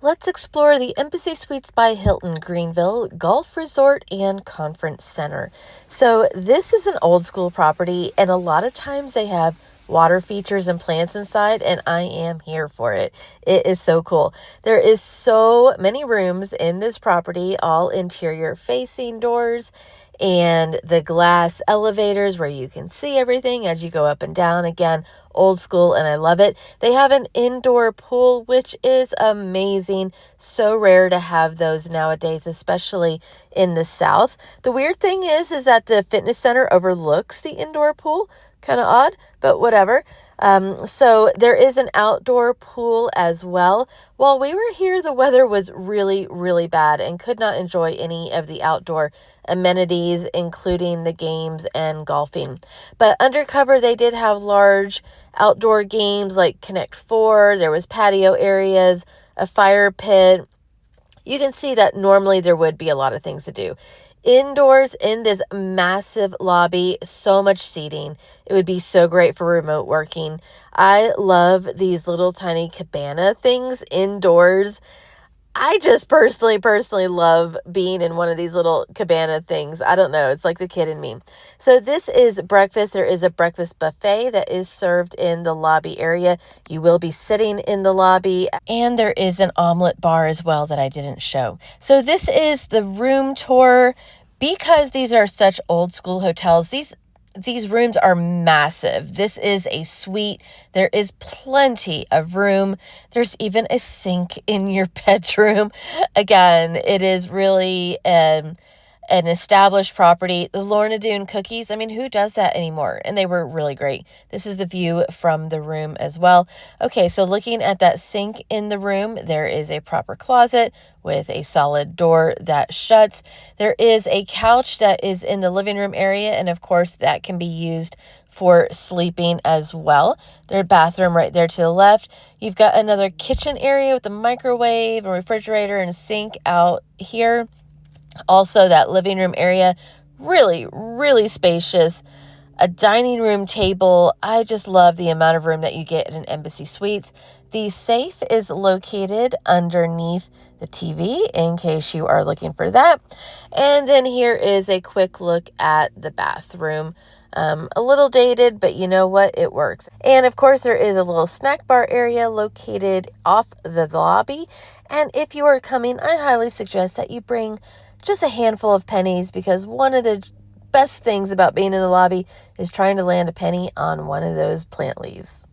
Let's explore the Embassy Suites by Hilton Greenville Golf Resort and Conference Center. So, this is an old school property, and a lot of times they have water features and plants inside, and I am here for it. It is so cool. There is so many rooms in this property, all interior facing doors, and the glass elevators where you can see everything as you go up and down. Again, old school, and I love it. They have an indoor pool, which is amazing. So rare to have those nowadays, especially in the South. The weird thing is that the fitness center overlooks the indoor pool. Kind of odd, but whatever. So there is an outdoor pool as well. While we were here, the weather was really, really bad and could not enjoy any of the outdoor amenities, including the games and golfing. But undercover, they did have large outdoor games like Connect Four. There was patio areas, a fire pit. You can see that normally there would be a lot of things to do. Indoors in this massive lobby, so much seating. It would be so great for remote working. I love these little tiny cabana things indoors. I just personally love being in one of these little cabana things. I don't know. It's like the kid in me. So this is breakfast. There is a breakfast buffet that is served in the lobby area. You will be sitting in the lobby, and there is an omelet bar as well that I didn't show. So this is the room tour. Because these are such old school hotels, these rooms are massive. This is a suite. There is plenty of room. There's even a sink in your bedroom. Again, it is really an established property. The Lorna Doone cookies, I mean, who does that anymore? And they were really great. This is the view from the room as well. Okay, so looking at that sink in the room, there is a proper closet with a solid door that shuts. There is a couch that is in the living room area, and of course that can be used for sleeping as well. There's a bathroom right there to the left. You've got another kitchen area with a microwave, a refrigerator, and a sink out here. Also, that living room area, really, really spacious. A dining room table. I just love the amount of room that you get in an Embassy Suites. The safe is located underneath the TV in case you are looking for that. And then here is a quick look at the bathroom. A little dated, but you know what? It works. And of course, there is a little snack bar area located off the lobby. And if you are coming, I highly suggest that you bring just a handful of pennies, because one of the best things about being in the lobby is trying to land a penny on one of those plant leaves.